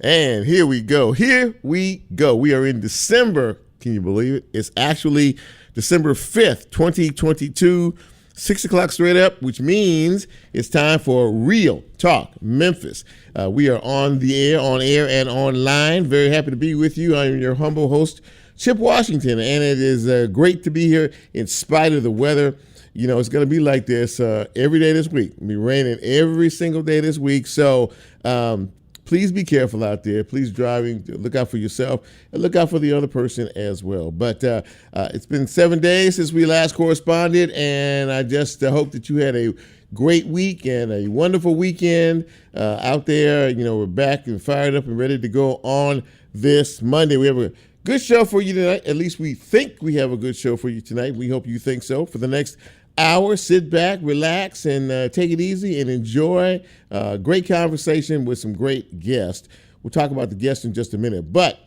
And here we go. We are in December. Can you believe it? It's actually December 5th, 2022, 6 o'clock straight up, which means it's time for Real Talk Memphis. We are on air and online. Very happy to be with you. I am your humble host, Chip Washington, and it is great to be here in spite of the weather. You know, it's going to be like this every day this week. It'll be raining every single day this week. So please be careful out there. Please look out for yourself and look out for the other person as well. But it's been 7 days since we last corresponded, and I just hope that you had a great week and a wonderful weekend out there. You know, we're back and fired up and ready to go on this Monday. We have a good show for you tonight. At least we think we have a good show for you tonight. We hope you think so. For the next hour, sit back, relax, and take it easy and enjoy a great conversation with some great guests. We'll talk about the guests in just a minute. But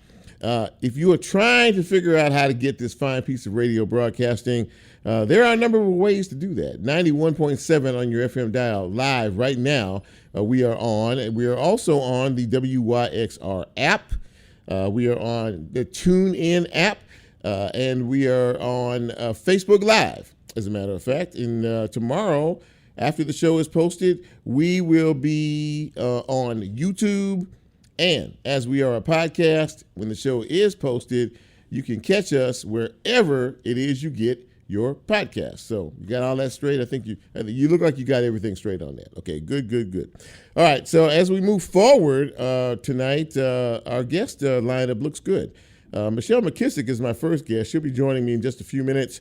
if you are trying to figure out how to get this fine piece of radio broadcasting, there are a number of ways to do that. 91.7 on your FM dial live right now. We are on. And we are also on the WYXR app. We are on the TuneIn app. And we are on Facebook Live. As a matter of fact, tomorrow, after the show is posted, we will be on YouTube. And as we are a podcast, when the show is posted, you can catch us wherever it is you get your podcast. So you got all that straight? I think you look like you got everything straight on that. Okay, good. All right, so as we move forward tonight, our guest lineup looks good. Michelle McKissick is my first guest. She'll be joining me in just a few minutes.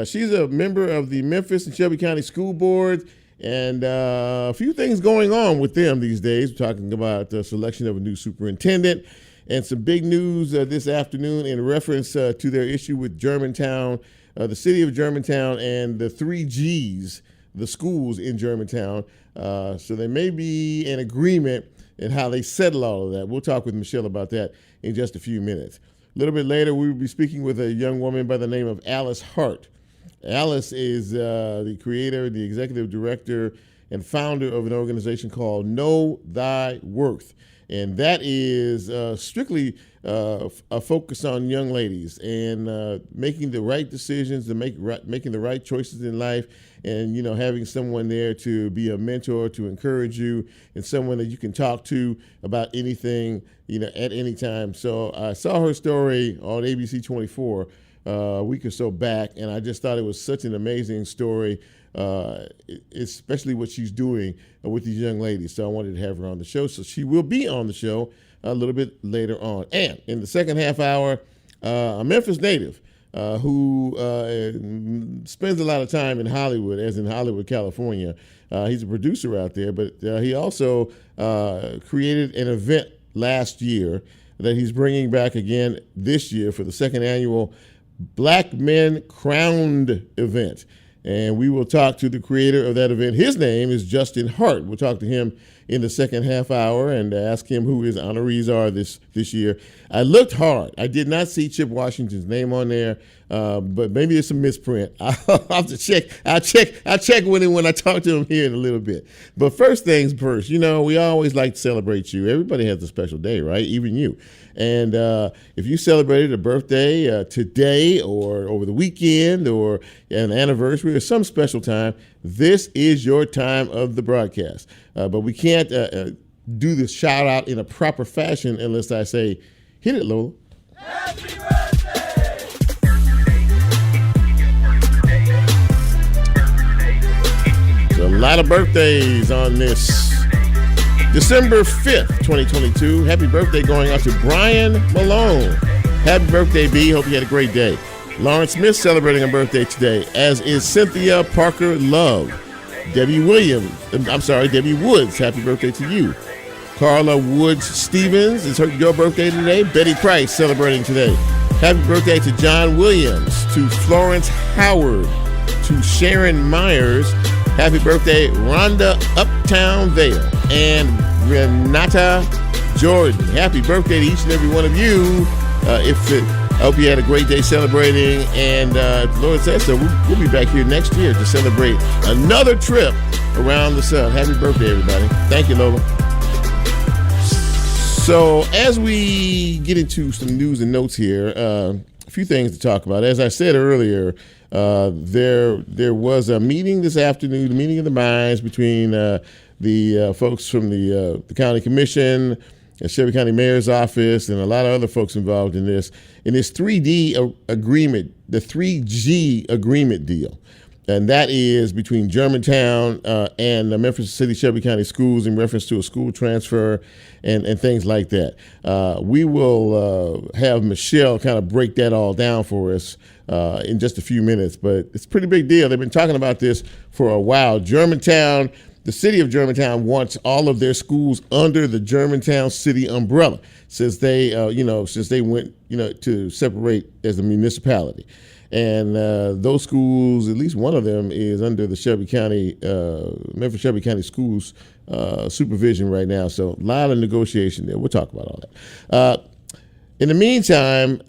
She's a member of the Memphis and Shelby County School Board, and a few things going on with them these days. We're talking about the selection of a new superintendent and some big news this afternoon in reference to their issue with Germantown, the city of Germantown, and the 3 Gs, the schools in Germantown. So there may be an agreement in how they settle all of that. We'll talk with Michelle about that in just a few minutes. A little bit later, we will be speaking with a young woman by the name of Alyce Hart. Alyce is the creator, the executive director, and founder of an organization called Know Thy Worth. And that is strictly a focus on young ladies and making the right decisions, to making the right choices in life, and, you know, having someone there to be a mentor, to encourage you, and someone that you can talk to about anything, you know, at any time. So I saw her story on ABC 24 a week or so back, and I just thought it was such an amazing story, especially what she's doing with these young ladies. So I wanted to have her on the show. So she will be on the show a little bit later on. And in the second half hour, a Memphis native who spends a lot of time in Hollywood, as in Hollywood, California. He's a producer out there, but he also created an event last year that he's bringing back again this year for the second annual Black Men Crowned event. And we will talk to the creator of that event. His name is Justin Hart. We'll talk to him in the second half hour and ask him who his honorees are this year. I looked hard. I did not see Chip Washington's name on there, but maybe it's a misprint. I'll have to check. I'll check with him when I talk to him here in a little bit. But first things first, you know, we always like to celebrate you. Everybody has a special day, right? Even you. And if you celebrated a birthday today or over the weekend or an anniversary or some special time, this is your time of the broadcast. But we can't do the shout out in a proper fashion unless I say, hit it, Lola. Happy birthday! There's a lot of birthdays on this December 5th, 2022. Happy birthday going out to Brian Malone. Happy birthday, B. Hope you had a great day. Lauren Smith celebrating a birthday today, as is Cynthia Parker Love. Debbie Woods. Happy birthday to you. Carla Woods Stevens, it's your birthday today. Betty Price celebrating today. Happy birthday to John Williams, to Florence Howard, to Sharon Myers. Happy birthday, Rhonda Uptown Vale, and Renata Jordan. Happy birthday to each and every one of you. I hope you had a great day celebrating, and if the Lord says so, we'll be back here next year to celebrate another trip around the sun. Happy birthday, everybody. Thank you, Lola. So as we get into some news and notes here, a few things to talk about. As I said earlier, there was a meeting this afternoon, a meeting of the minds between the folks from the county commission, the Shelby County Mayor's office, and a lot of other folks involved in this 3D agreement, the 3G agreement deal. And that is between Germantown and the Memphis City Shelby County Schools in reference to a school transfer and things like that. We will have Michelle kind of break that all down for us in just a few minutes, but it's a pretty big deal. They've been talking about this for a while. Germantown, the city of Germantown wants all of their schools under the Germantown city umbrella since they, since they went, to separate as a municipality. And those schools, at least one of them, is under the Shelby County, Memphis Shelby County Schools supervision right now. So a lot of negotiation there. We'll talk about all that. In the meantime,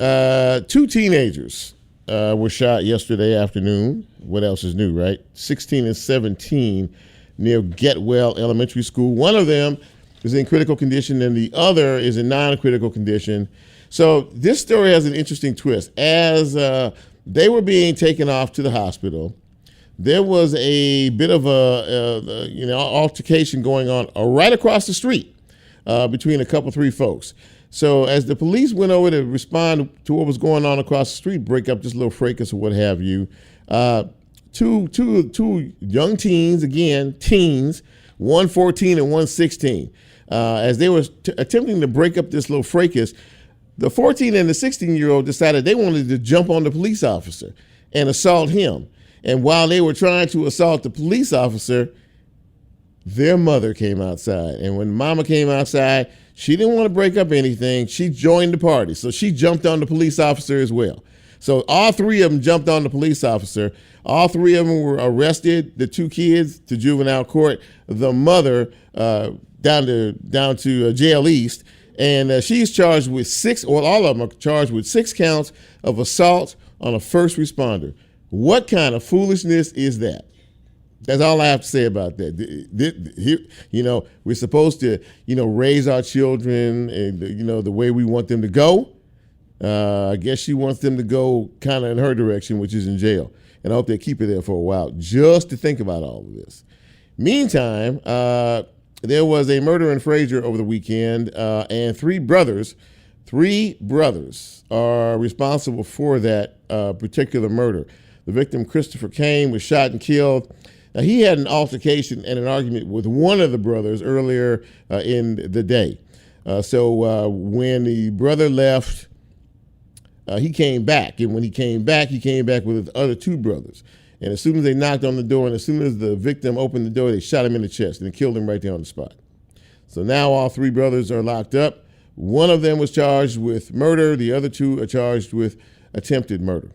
2 teenagers were shot yesterday afternoon. What else is new, right? 16 and 17 near Getwell Elementary School. One of them is in critical condition and the other is in non-critical condition. So this story has an interesting twist. As they were being taken off to the hospital, there was a bit of a altercation going on right across the street between a couple, 3 folks. So as the police went over to respond to what was going on across the street, break up this little fracas or what have you, two young teens, teens, one 14 and one 16, as they were attempting to break up this little fracas, the 14 and the 16-year-old decided they wanted to jump on the police officer and assault him. And while they were trying to assault the police officer, their mother came outside. And when mama came outside, she didn't want to break up anything. She joined the party. So she jumped on the police officer as well. So all 3 of them jumped on the police officer. All 3 of them were arrested, the 2 kids to juvenile court, the mother down to jail east. And she's charged with 6, or all of them are charged with 6 counts of assault on a first responder. What kind of foolishness is that? That's all I have to say about that. We're supposed to, raise our children and, the way we want them to go. I guess she wants them to go kind of in her direction, which is in jail. And I hope they keep her there for a while just to think about all of this. Meantime, there was a murder in Fraser over the weekend, and 3 brothers are responsible for that particular murder. The victim, Christopher Kane, was shot and killed. Now, he had an altercation and an argument with one of the brothers earlier in the day. So when the brother left, he came back. And when he came back with his other 2 brothers. And as soon as they knocked on the door and as soon as the victim opened the door, they shot him in the chest and killed him right there on the spot. So now all 3 brothers are locked up. One of them was charged with murder. The other 2 are charged with attempted murder.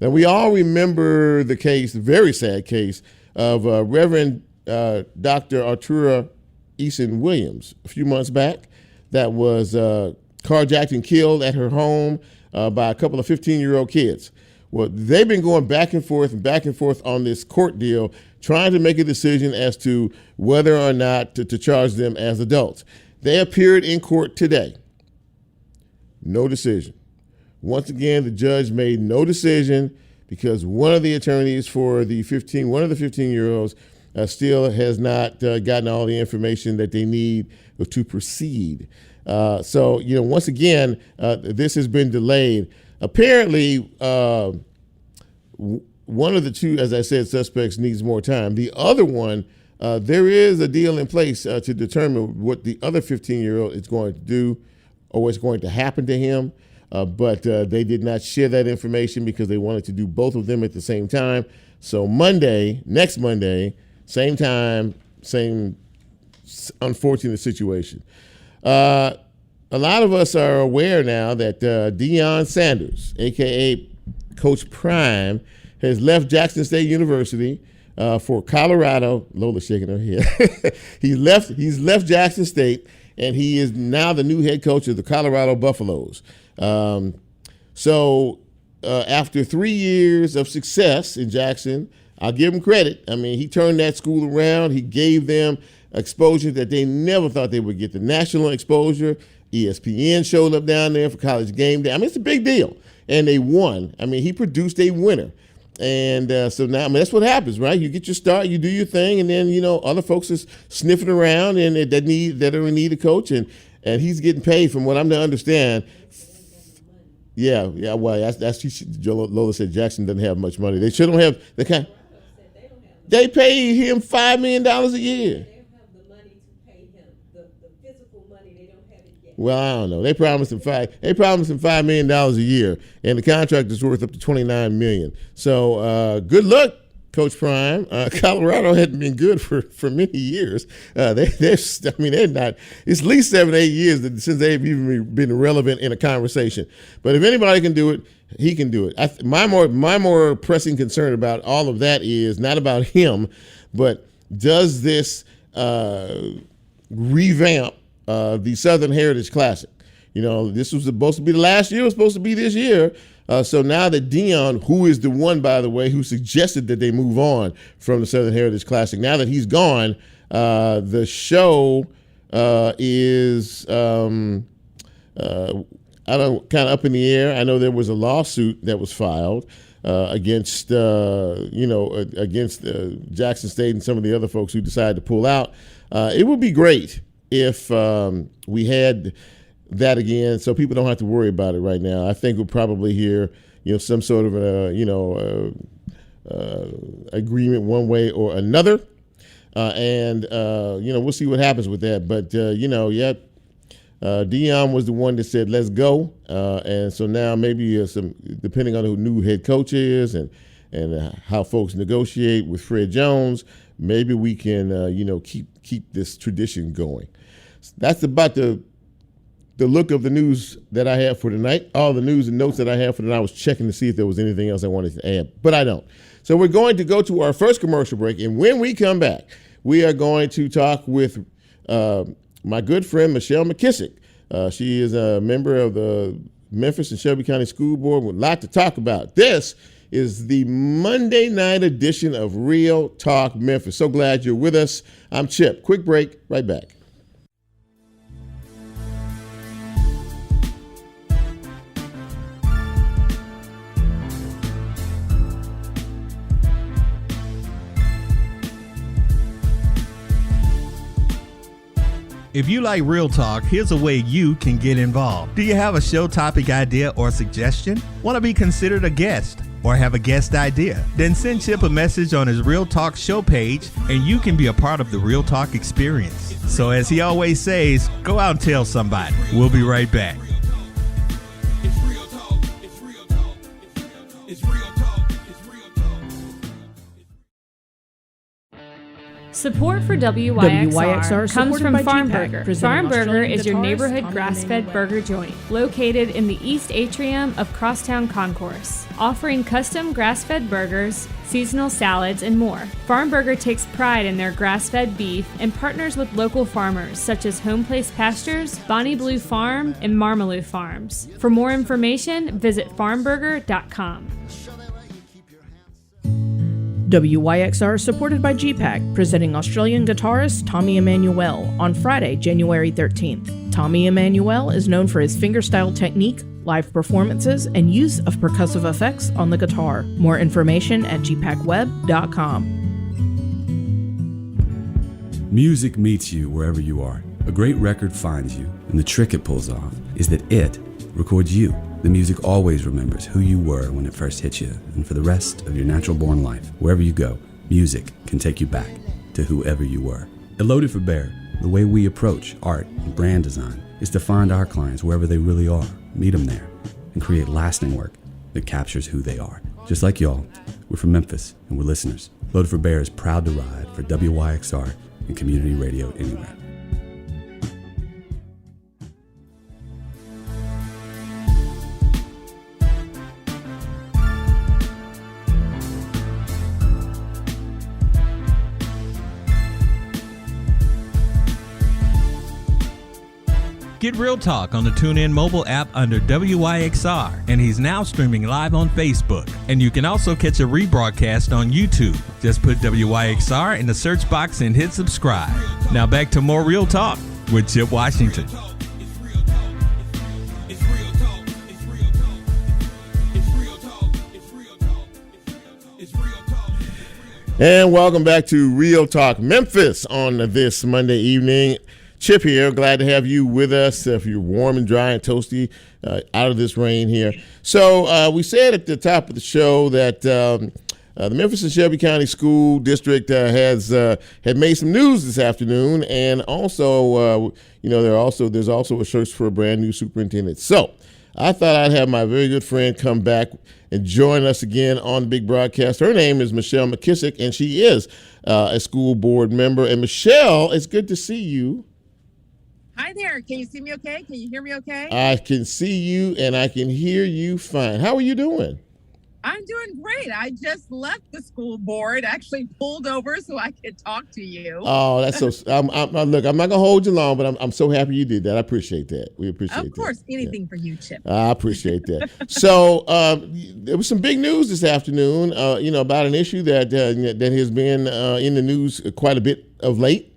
Now, we all remember the case, the very sad case, of Reverend Dr. Artura Eason Williams a few months back that was carjacked and killed at her home by a couple of 15-year-old kids. Well, they've been going back and forth on this court deal, trying to make a decision as to whether or not to charge them as adults. They appeared in court today. No decision. Once again, the judge made no decision because one of the attorneys for one of the 15-year-olds still has not gotten all the information that they need to proceed. So, once again, this has been delayed. Apparently, one of the 2, as I said, suspects needs more time. The other one, there is a deal in place to determine what the other 15-year-old is going to do or what's going to happen to him. But they did not share that information because they wanted to do both of them at the same time. So next Monday, same time, same unfortunate situation. A lot of us are aware now that Deion Sanders, a.k.a. Coach Prime, has left Jackson State University for Colorado. Lola's shaking her head. He's left Jackson State, and he is now the new head coach of the Colorado Buffaloes. So after 3 years of success in Jackson, I'll give him credit. I mean, he turned that school around. He gave them exposure that they never thought they would get. The national exposure. ESPN showed up down there for College Game Day. I mean, it's a big deal. And they won. I mean, he produced a winner. And so now, I mean, that's what happens, right? You get your start, you do your thing, and then, other folks is sniffing around and that are in need of coach, and he's getting paid, from what I'm to understand. Yeah. Well, Lola said Jackson doesn't have much money. They shouldn't have the kind. They pay him $5 million a year. Well, I don't know. They promised him $5 million a year, and the contract is worth up to $29 million. So good luck, Coach Prime. Colorado hadn't been good for many years. They're not. It's at least 7-8 years since they've even been relevant in a conversation. But if anybody can do it, he can do it. My more pressing concern about all of that is not about him, but does this revamp the Southern Heritage Classic? This was supposed to be the last year. It was supposed to be this year. So now that Dion, who is the one, by the way, who suggested that they move on from the Southern Heritage Classic, now that he's gone, the show is kind of up in the air. I know there was a lawsuit that was filed against Jackson State and some of the other folks who decided to pull out. It would be great if we had that again, so people don't have to worry about it right now. I think we'll probably hear, some sort of agreement one way or another, and we'll see what happens with that. But Dion was the one that said let's go, and so now maybe depending on who new head coach is and how folks negotiate with Fred Jones, maybe we can keep this tradition going. That's about the look of the news that I have for tonight. All the news and notes that I have for tonight. I was checking to see if there was anything else I wanted to add, but I don't. So we're going to go to our first commercial break, and when we come back, we are going to talk with my good friend Michelle McKissick. She is a member of the Memphis and Shelby County School Board with a lot to talk about. This is the Monday night edition of Real Talk Memphis. So glad you're with us. I'm Chip. Quick break, right back. If you like Real Talk, here's a way you can get involved. Do you have a show topic idea or suggestion? Want to be considered a guest or have a guest idea? Then send Chip a message on his Real Talk show page and you can be a part of the Real Talk experience. So as he always says, go out and tell somebody. We'll be right back. Support for WYXR comes from Farm Burger. Farm Burger is your neighborhood grass-fed burger joint located in the east atrium of Crosstown Concourse, offering custom grass-fed burgers, seasonal salads, and more. Farm Burger takes pride in their grass-fed beef and partners with local farmers such as Home Place Pastures, Bonnie Blue Farm, and Marmaloo Farms. For more information, visit farmburger.com. WYXR supported by GPAC, presenting Australian guitarist Tommy Emmanuel on Friday, January 13th. Tommy Emmanuel is known for his fingerstyle technique, live performances, and use of percussive effects on the guitar. More information at gpacweb.com. Music meets you wherever you are. A great record finds you, and the trick it pulls off is that it records you. The music always remembers who you were when it first hit you, and for the rest of your natural-born life, wherever you go, music can take you back to whoever you were. At Loaded for Bear, the way we approach art and brand design is to find our clients wherever they really are, meet them there, and create lasting work that captures who they are. Just like y'all, we're from Memphis, and we're listeners. Loaded for Bear is proud to ride for WYXR and community radio anywhere. Get Real Talk on the TuneIn mobile app under WYXR, and he's now streaming live on Facebook. And you can also catch a rebroadcast on YouTube. Just put WYXR in the search box and hit subscribe. Now back to more Real Talk with Chip Washington. And welcome back to Real Talk Memphis on this Monday evening. Chip here. Glad to have you with us. If you're warm and dry and toasty out of this rain here. So we said at the top of the show that the Memphis and Shelby County School District had made some news this afternoon, and also there's also a search for a brand new superintendent. So I thought I'd have my very good friend come back and join us again on the big broadcast. Her name is Michelle McKissick, and she is a school board member. And Michelle, it's good to see you. Hi there. Can you see me okay? Can you hear me okay? I can see you and I can hear you fine. How are you doing? I'm doing great. I just left the school board, actually pulled over so I could talk to you. Oh, that's so. Look, I'm not gonna hold you long, but I'm so happy you did that. I appreciate that. We appreciate that. Of course, anything for you, Chip. I appreciate that. So there was some big news this afternoon. About an issue that has been in the news quite a bit of late.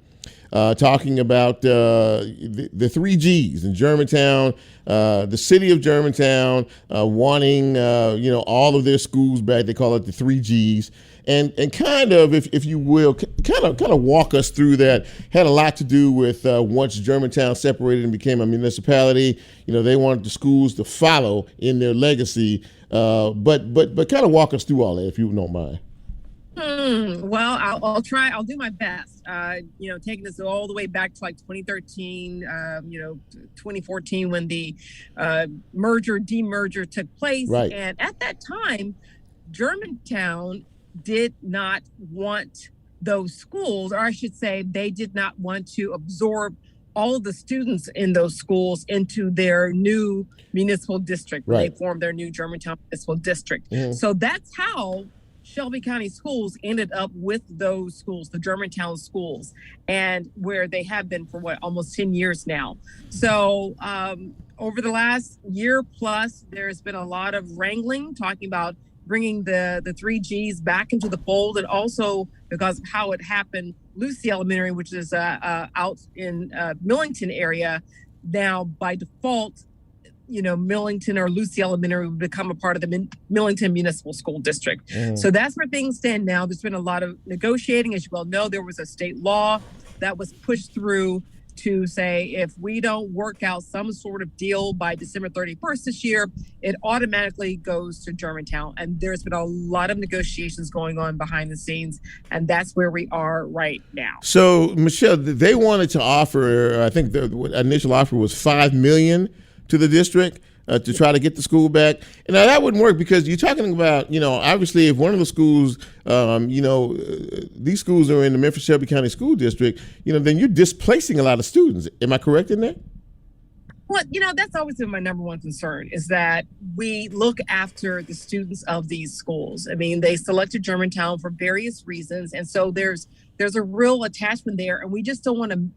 Talking about the 3 Gs in Germantown, the city of Germantown wanting all of their schools back. They call it the 3 Gs, and kind of, if you will, kind of walk us through that. Had a lot to do with once Germantown separated and became a municipality. They wanted the schools to follow in their legacy, but kind of walk us through all that, if you don't mind. Well, I'll try. I'll do my best. Taking this all the way back to like 2013, 2014 when the demerger took place. Right. And at that time, Germantown did not want those schools, or I should say, they did not want to absorb all of the students in those schools into their new municipal district. Right. They formed their new Germantown municipal district. Mm-hmm. So that's how Shelby County schools ended up with those schools, the Germantown schools, and where they have been for almost 10 years now. So over the last year plus, there's been a lot of wrangling, talking about bringing the 3 Gs back into the fold, and also because of how it happened, Lucy Elementary, which is out in Millington area, now by default, Millington or Lucy Elementary would become a part of the Millington Municipal School District. So that's where things stand now. There's been a lot of negotiating. As you well know, there was a state law that was pushed through to say if we don't work out some sort of deal by December 31st this year, it automatically goes to Germantown. And there's been a lot of negotiations going on behind the scenes, and that's where we are right now. So, Michelle, they wanted to offer, I think the initial offer was $5 million to the district to try to get the school back. And now that wouldn't work because you're talking about, obviously if one of the schools, these schools are in the Memphis Shelby County School District, then you're displacing a lot of students. Am I correct in that? Well, that's always been my number one concern, is that we look after the students of these schools. I mean, they selected Germantown for various reasons. And so there's a real attachment there, and we just don't want to,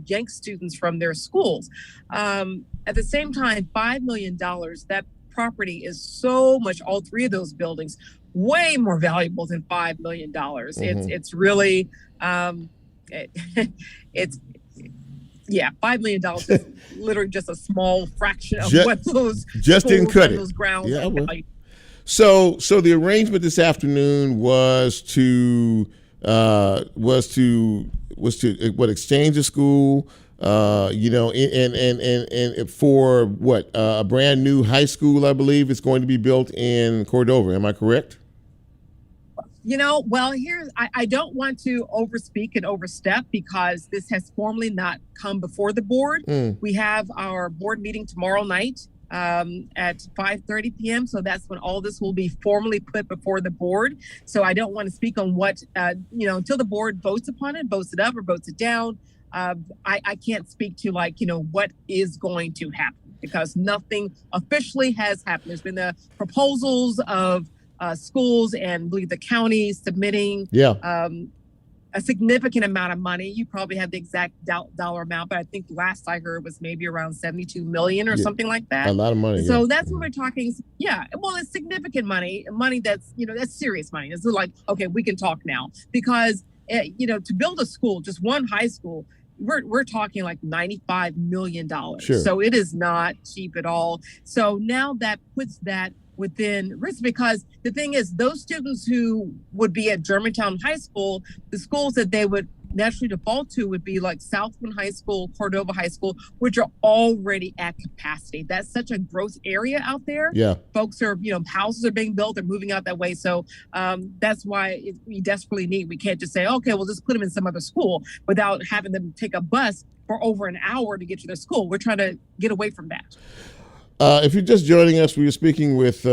yank students from their schools. At the same time, $5 million, that property is so much, all 3 of those buildings, way more valuable than $5 million. Mm-hmm. It's really, $5 million is literally just a small fraction of what those just didn't cut it. Those grounds. Yeah, well. So the arrangement this afternoon was to exchange the school, and for what a brand new high school, I believe, is going to be built in Cordova. Am I correct? Well, I don't want to overspeak and overstep because this has formally not come before the board. We have our board meeting tomorrow night at 5:30 p.m. So that's when all this will be formally put before the board. So I don't want to speak on what, until the board votes upon it, votes it up or votes it down. I can't speak to what is going to happen because nothing officially has happened. There's been the proposals of schools and I believe the county submitting a a significant amount of money. You probably have the exact dollar amount, but I think last I heard was maybe around 72 million or something like that. A lot of money. So that's what we're talking. Yeah, well, it's significant money that's, that's serious money. It's like, okay, we can talk now because, to build a school, just one high school, we're talking like $95 million. Sure. So it is not cheap at all. So now that puts that within risk, because the thing is, those students who would be at Germantown High School, the schools that they would naturally default to would be like Southland High School, Cordova High School, which are already at capacity. That's such a growth area out there. Yeah. Folks are, houses are being built, they're moving out that way. So that's why we desperately need, we can't just say, okay, we'll just put them in some other school without having them take a bus for over an hour to get to their school. We're trying to get away from that. If you're just joining us, we are speaking with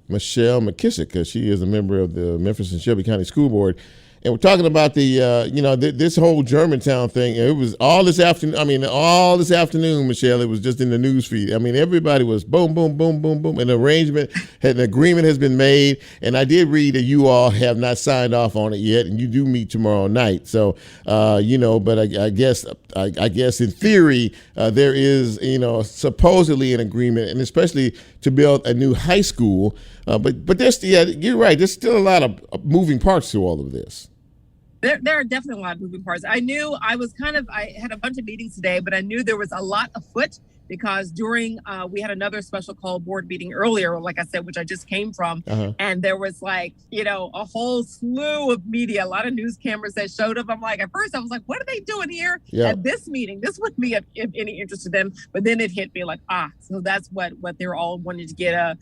Michelle McKissick. She is a member of the Memphis and Shelby County School Board. And we're talking about this whole Germantown thing. It was all this afternoon, Michelle, it was just in the news feed. I mean, everybody was boom, boom, boom, boom, boom. An agreement has been made. And I did read that you all have not signed off on it yet, and you do meet tomorrow night. So, but I guess in theory, there is, supposedly an agreement, and especially to build a new high school. But there's, you're right. There's still a lot of moving parts to all of this. There are definitely a lot of moving parts. I knew I had a bunch of meetings today, but I knew there was a lot afoot because during, we had another special call board meeting earlier, like I said, which I just came from. And there was a whole slew of media, a lot of news cameras that showed up. I'm like, at first I was like, what are they doing here at this meeting? This wouldn't be of any interest to them. But then it hit me like, so that's what they're all wanting to get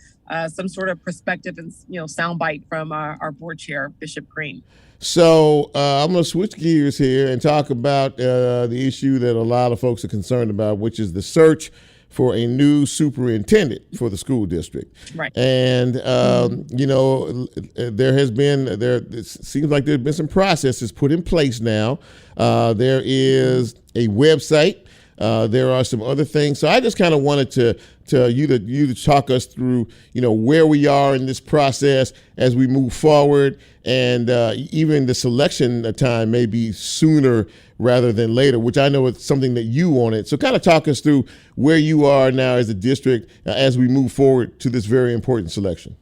some sort of perspective and, soundbite from our board chair, Bishop Green. So I'm going to switch gears here and talk about the issue that a lot of folks are concerned about, which is the search for a new superintendent for the school district. Right. And, it seems like there's been some processes put in place now. There is a website. There are some other things. So I just kind of wanted to you to talk us through, where we are in this process as we move forward, and even the selection time may be sooner rather than later, which I know is something that you wanted. So kind of talk us through where you are now as a district as we move forward to this very important selection.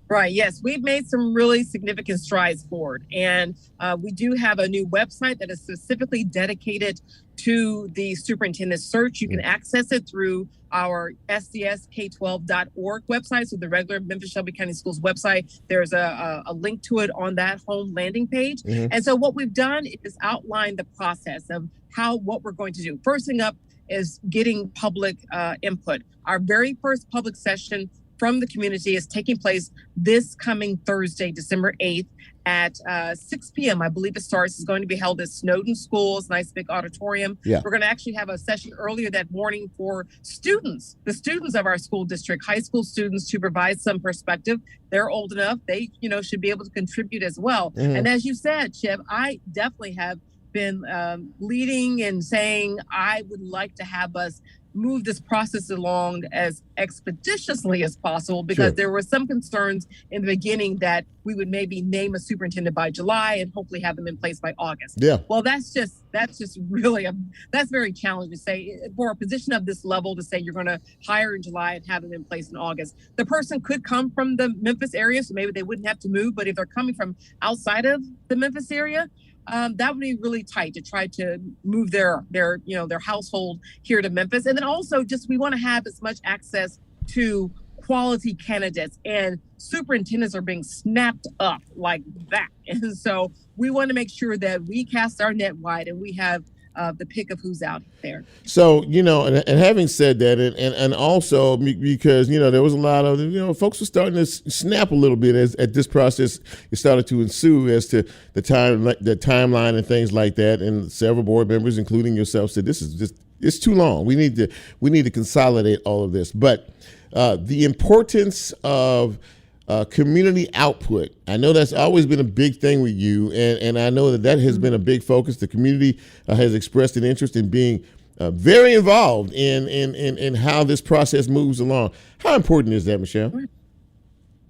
Right. Yes, we've made some really significant strides forward, and we do have a new website that is specifically dedicated to the superintendent search. You can access it through our sdsk12.org website, so the regular Memphis Shelby County Schools website. There's a link to it on that home landing page. And so what we've done is outline the process of what we're going to do. First thing up is getting public input. Our very first public session from the community is taking place this coming Thursday, December 8th at 6 p.m. I believe it starts. It's going to be held at Snowden Schools, nice big auditorium. Yeah. We're going to actually have a session earlier that morning for students, the students of our school district, high school students, to provide some perspective. They're old enough. They, should be able to contribute as well. And as you said, Chip, I definitely have been leading and saying I would like to have us move this process along as expeditiously as possible, because there were some concerns in the beginning that we would maybe name a superintendent by July and hopefully have them in place by August. Yeah. Well, that's just really that's very challenging to say for a position of this level, to say you're going to hire in July and have them in place in August. The person could come from the Memphis area, so maybe they wouldn't have to move, but if they're coming from outside of the Memphis area, that would be really tight to try to move their household here to Memphis. And then also we want to have as much access to quality candidates, and superintendents are being snapped up like that. And so we want to make sure that we cast our net wide and we have the pick of who's out there. So, and having said that, and also because, there was a lot of, folks were starting to snap a little bit as this process started to ensue as to the timeline and things like that. And several board members, including yourself, said this is just, it's too long. We need to consolidate all of this. But the importance of community output. I know that's always been a big thing with you, and I know that has been a big focus. The community has expressed an interest in being very involved in how this process moves along. How important is that, Michelle?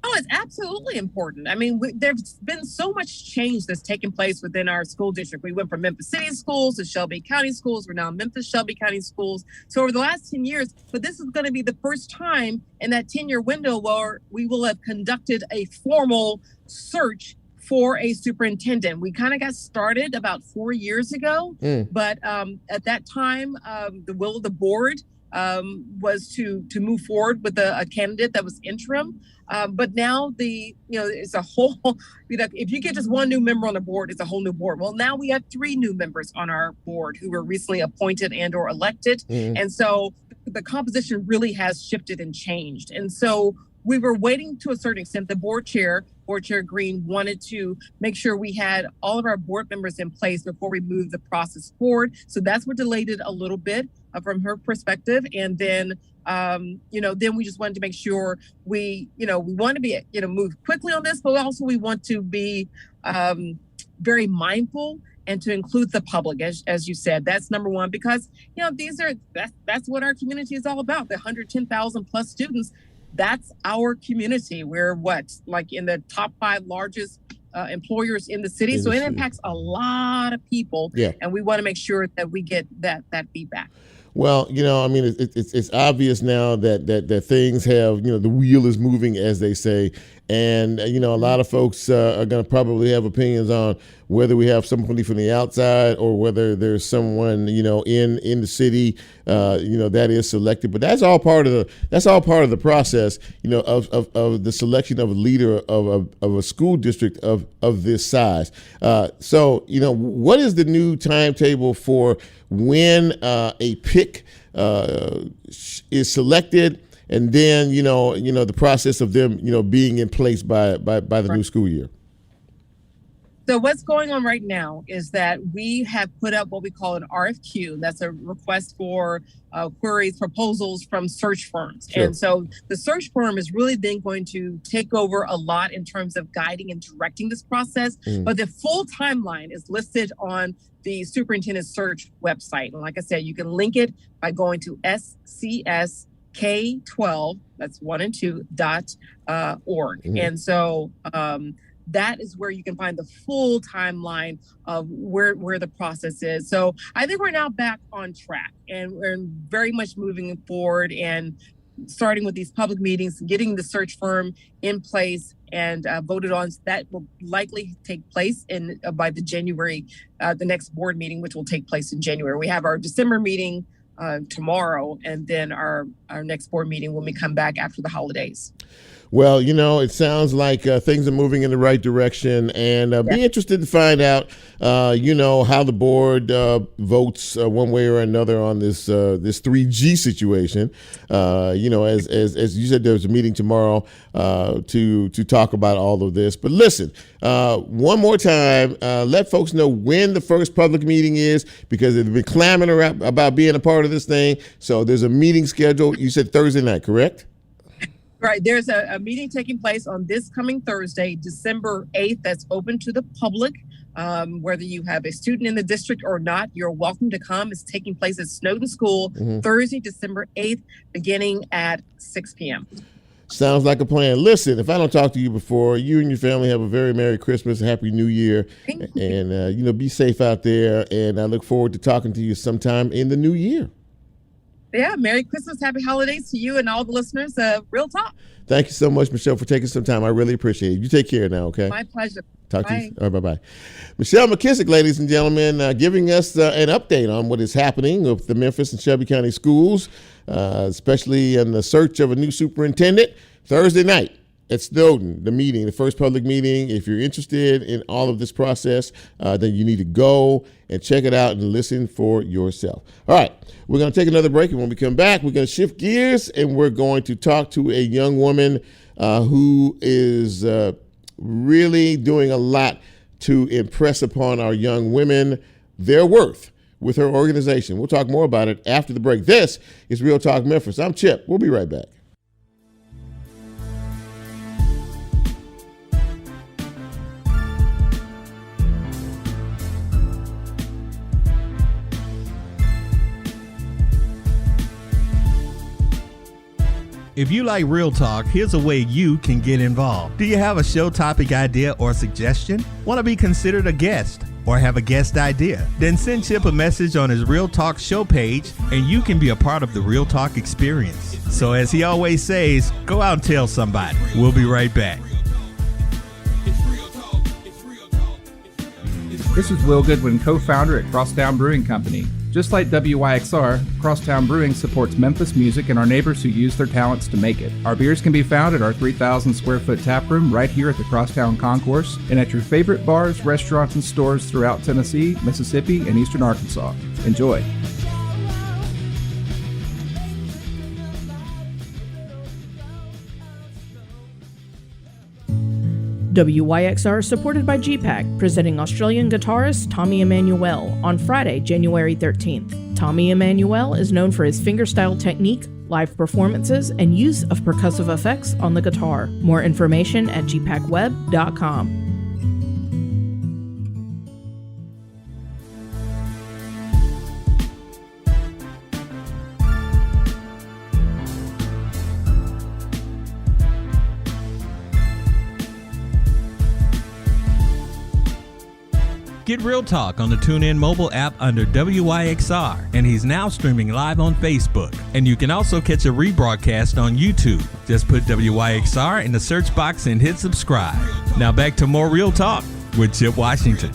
Oh, it's absolutely important. I mean, there's been so much change that's taken place within our school district. We went from Memphis City schools to Shelby County schools. We're now Memphis Shelby County schools. So over the last 10 years, but this is going to be the first time in that 10-year window where we will have conducted a formal search for a superintendent. We kind of got started about 4 years ago, but at that time, the will of the board was to move forward with a candidate that was interim. But now it's a whole, if you get just one new member on the board, it's a whole new board. Well, now we have 3 new members on our board who were recently appointed and or elected. And so the composition really has shifted and changed. And so we were waiting to a certain extent. The board chair Green, wanted to make sure we had all of our board members in place before we moved the process forward. So that's what delayed it a little bit from her perspective. And then, then we just wanted to make sure we want to be, move quickly on this, but also we want to be very mindful and to include the public, as you said. That's number one, because, that's what our community is all about. The 110,000 plus students. That's our community. We're in the top 5 largest employers in the city. So it impacts a lot of people. Yeah. And we want to make sure that we get that feedback. Well, it's obvious now that things have, the wheel is moving, as they say. And, a lot of folks are going to probably have opinions on whether we have somebody from the outside or whether there's someone, in the city, that is selected. But that's all part of the process, of the selection of a leader of a school district of this size. So, what is the new timetable for when a pick is selected? And then, the process of them, being in place by the new school year. So what's going on right now is that we have put up what we call an RFQ. That's a request for queries, proposals from search firms. Sure. And so the search firm is really then going to take over a lot in terms of guiding and directing this process. But the full timeline is listed on the superintendent search website. And like I said, you can link it by going to SCSK12, that's 1 and 2, .org. And so that is where you can find the full timeline of where the process is. So I think we're now back on track, and we're very much moving forward and starting with these public meetings, getting the search firm in place and voted on. That will likely take place by the next board meeting, which will take place in January. We have our December meeting tomorrow, and then our next board meeting when we come back after the holidays. Well, it sounds like things are moving in the right direction, and be interested to find out, how the board votes one way or another on this 3G situation. As you said, there's a meeting tomorrow to talk about all of this. But listen, one more time, let folks know when the first public meeting is, because they've been clamoring about being a part of this thing. So there's a meeting scheduled. You said Thursday night, correct? Right. There's a meeting taking place on this coming Thursday, December 8th, that's open to the public. Whether you have a student in the district or not, you're welcome to come. It's taking place at Snowden School, Thursday, December 8th, beginning at 6 p.m. Sounds like a plan. Listen, if I don't talk to you before, you and your family have a very Merry Christmas, Happy New Year, and be safe out there. And I look forward to talking to you sometime in the new year. Yeah, Merry Christmas, Happy Holidays to you and all the listeners of Real Talk. Thank you so much, Michelle, for taking some time. I really appreciate it. You take care now, okay? My pleasure. Talk to you. All right, bye-bye. Michelle McKissick, ladies and gentlemen, giving us an update on what is happening with the Memphis and Shelby County schools, especially in the search of a new superintendent. Thursday night at Snowden, the first public meeting. If you're interested in all of this process, then you need to go and check it out and listen for yourself. All right, we're going to take another break, and when we come back, we're going to shift gears, and we're going to talk to a young woman who is really doing a lot to impress upon our young women their worth with her organization. We'll talk more about it after the break. This is Real Talk Memphis. I'm Chip. We'll be right back. If you like Real Talk, here's a way you can get involved. Do you have a show topic idea or suggestion? Want to be considered a guest? Or have a guest idea? Then send Chip a message on his Real Talk show page and you can be a part of the Real Talk experience. So as he always says, go out and tell somebody. We'll be right back. This is Will Goodwin, co-founder at Crosstown Brewing Company. Just like WYXR, Crosstown Brewing supports Memphis music and our neighbors who use their talents to make it. Our beers can be found at our 3,000 square foot tap room right here at the Crosstown Concourse and at your favorite bars, restaurants, and stores throughout Tennessee, Mississippi, and eastern Arkansas. Enjoy. WYXR supported by GPAC, presenting Australian guitarist Tommy Emmanuel on Friday, January 13th. Tommy Emmanuel is known for his fingerstyle technique, live performances, and use of percussive effects on the guitar. More information at gpacweb.com. Get Real Talk on the TuneIn mobile app under WYXR, and he's now streaming live on Facebook. And you can also catch a rebroadcast on YouTube. Just put WYXR in the search box and hit subscribe. Now back to more Real Talk with Chip Washington.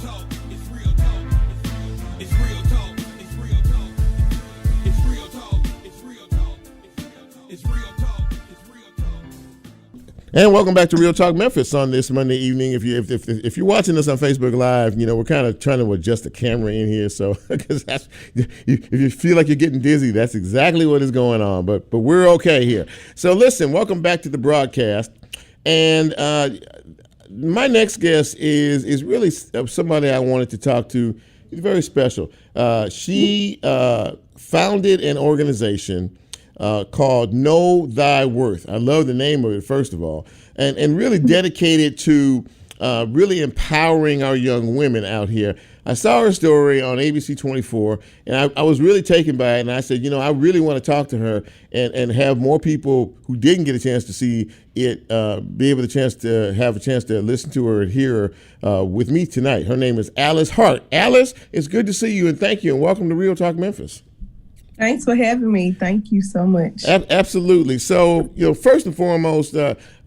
And welcome back to Real Talk Memphis on this Monday evening. If you're watching us on Facebook Live, you know we're kind of trying to adjust the camera in here, so because if you feel like you're getting dizzy, that's exactly what is going on. But we're okay here. So listen, welcome back to the broadcast. And my next guest is really somebody I wanted to talk to. He's very special. She founded an organization called Know Thy Worth. I love the name of it, first of all, and really dedicated to really empowering our young women out here. I saw her story on ABC 24, and I was really taken by it, and I said, I really want to talk to her and have more people who didn't get a chance to see it be able to have a chance to listen to her and hear her with me tonight. Her name is Alyce Hart. Alyce, it's good to see you, and thank you, and welcome to Real Talk Memphis. Thanks for having me. Thank you so much. Absolutely. So, first and foremost,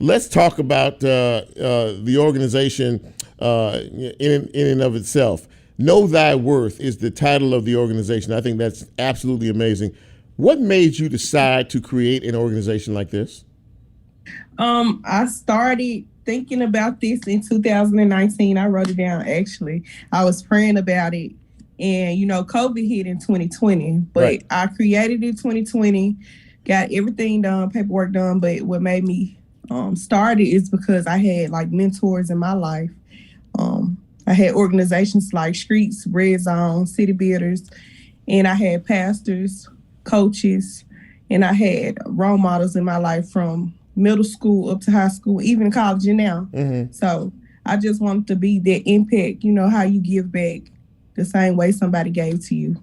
let's talk about the organization in and of itself. Know Thy Worth is the title of the organization. I think that's absolutely amazing. What made you decide to create an organization like this? I started thinking about this in 2019. I wrote it down, actually. I was praying about it. And, COVID hit in 2020, but right. I created it in 2020, got everything done, paperwork done. But what made me start it is because I had mentors in my life. I had organizations like Streets, Red Zone, City Builders, and I had pastors, coaches, and I had role models in my life from middle school up to high school, even college and now. Mm-hmm. So I just wanted to be that impact, how you give back the same way somebody gave to you.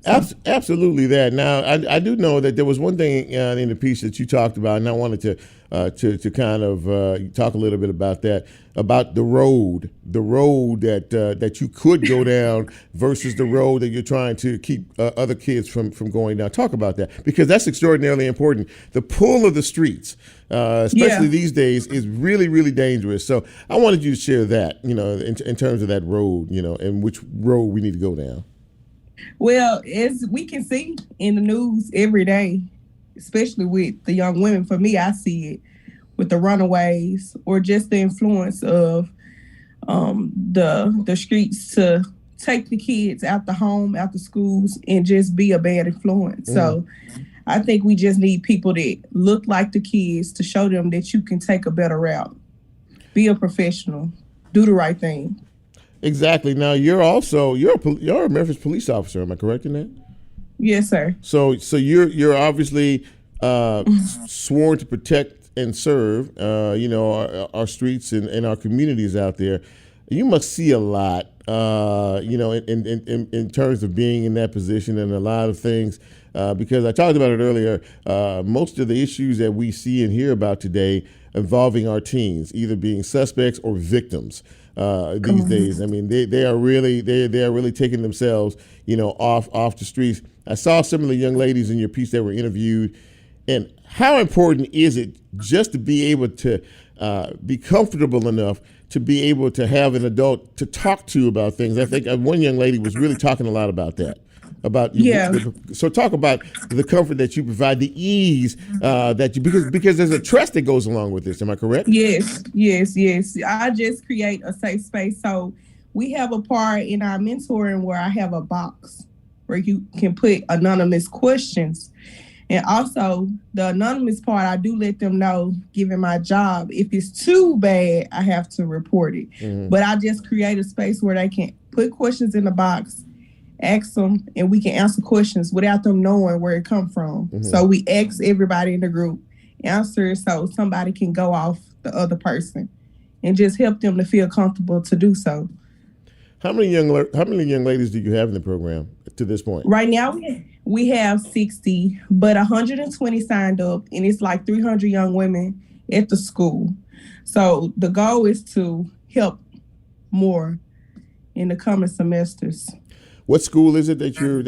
So. Absolutely that. Now, I do know that there was one thing in the piece that you talked about, and I wanted to kind of talk a little bit about that, about the road that you could go down versus the road that you're trying to keep other kids from going down. Talk about that, because that's extraordinarily important. The pull of the streets, especially these days, is really, really dangerous. So I wanted you to share that, in terms of that road, and which road we need to go down. Well, as we can see in the news every day, especially with the young women, for me, I see it with the runaways or just the influence of the streets to take the kids out the home, out the schools, and just be a bad influence. So I think we just need people that look like the kids to show them that you can take a better route, be a professional, do the right thing. Exactly. Now you're a Memphis police officer. Am I correct in that? Yes, sir. So you're obviously sworn to protect and serve, our streets and our communities out there. You must see a lot in terms of being in that position and a lot of things, because I talked about it earlier, most of the issues that we see and hear about today involving our teens, either being suspects or victims these days. I mean, they are really taking themselves, off the streets. I saw some of the young ladies in your piece that were interviewed, and how important is it just to be able to be comfortable enough to be able to have an adult to talk to about things? I think one young lady was really talking a lot about that. So talk about the comfort that you provide, the ease because there's a trust that goes along with this. Am I correct? Yes. I just create a safe space. So we have a part in our mentoring where I have a box where you can put anonymous questions. And also the anonymous part, I do let them know, given my job, if it's too bad, I have to report it. Mm-hmm. But I just create a space where they can put questions in the box, ask them, and we can answer questions without them knowing where it come from. Mm-hmm. So we ask everybody in the group, answer it so somebody can go off the other person and just help them to feel comfortable to do so. How many young ladies do you have in the program to this point? Right now, we have 60, but 120 signed up, and it's like 300 young women at the school. So the goal is to help more in the coming semesters. What school is it that you're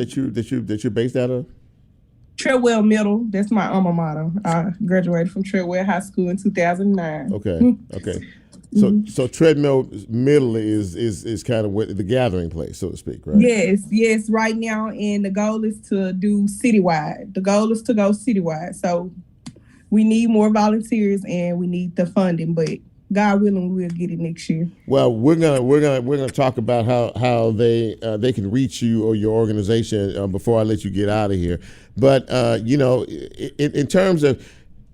based out of? Treadwell Middle. That's my alma mater. I graduated from Treadwell High School in 2009. Okay. So Treadmill Middle is kind of the gathering place, so to speak, right? Yes, right now, and the goal is to do citywide. The goal is to go citywide. So we need more volunteers and we need the funding, but God willing, we'll get it next year. Well, we're gonna talk about how they can reach you or your organization before I let you get out of here. But in terms of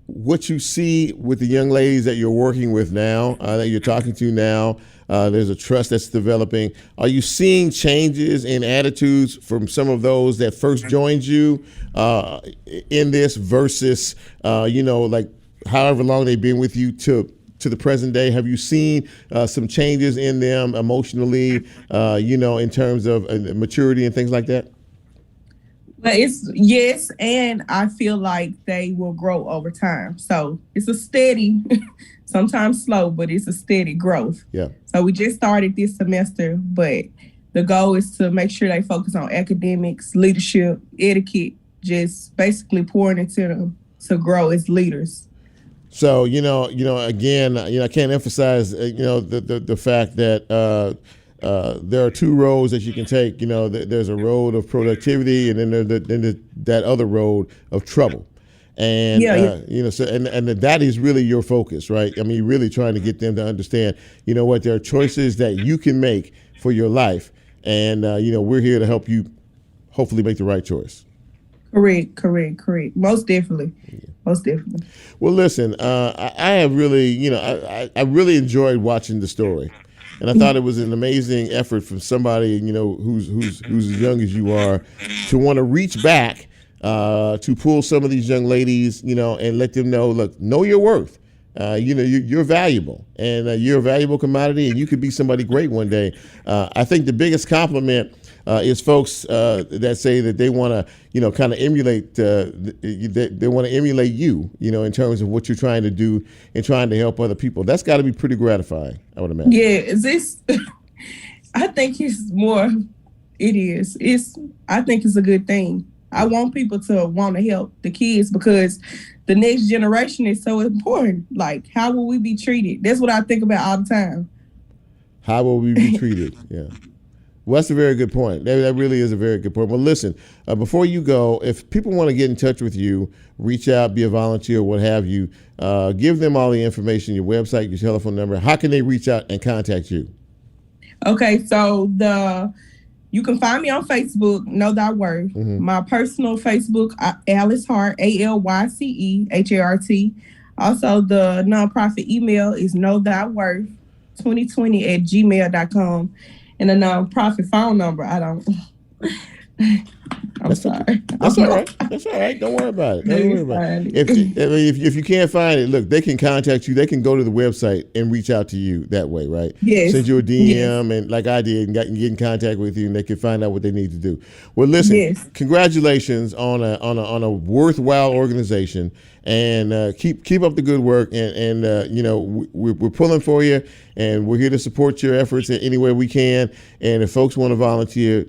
what you see with the young ladies that you're working with now, that you're talking to now, there's a trust that's developing. Are you seeing changes in attitudes from some of those that first joined you in this versus, like however long they've been with you to the present day? Have you seen some changes in them emotionally, in terms of maturity and things like that? But it's yes, and I feel like they will grow over time. So it's a steady, sometimes slow, but it's a steady growth. Yeah. So we just started this semester, but the goal is to make sure they focus on academics, leadership, etiquette, just basically pouring into them to grow as leaders. So, again, I can't emphasize, the fact that there are two roads that you can take. There's a road of productivity, and then there's that other road of trouble. And, so that is really your focus, right? I mean, you're really trying to get them to understand, what there are choices that you can make for your life. And, we're here to help you hopefully make the right choice. Correct. Most definitely. Well, listen, I have really, I really enjoyed watching the story. And I thought it was an amazing effort from somebody, who's as young as you are, to want to reach back to pull some of these young ladies, and let them know, look, know your worth. You're valuable, and you're a valuable commodity, and you could be somebody great one day. I think the biggest compliment is folks that say that they want to, kind of emulate. They want to emulate you, in terms of what you're trying to do and trying to help other people. That's got to be pretty gratifying, I would imagine. Yeah, I think it's more. It is. I think it's a good thing. I want people to want to help the kids because the next generation is so important. Like, how will we be treated? That's what I think about all the time. How will we be treated? Yeah. Well, that's a very good point. That really is a very good point. Well, listen, before you go, if people want to get in touch with you, reach out, be a volunteer, what have you, give them all the information, your website, your telephone number. How can they reach out and contact you? Okay, so you can find me on Facebook, Know Thy Worth. Mm-hmm. My personal Facebook, Alyce Hart, ALYCEHART. Also, the nonprofit email is knowthyworth2020@gmail.com. And the nonprofit phone number, I'm sorry. That's all right. That's all right. Don't worry about it. Don't worry about it. If you can't find it, look, they can contact you. They can go to the website and reach out to you that way, right? Yes. Send you a DM and like I did and get in contact with you, and they can find out what they need to do. Well, listen, congratulations on a worthwhile organization, and keep up the good work. And you know, we're pulling for you, and we're here to support your efforts in any way we can. And if folks want to volunteer,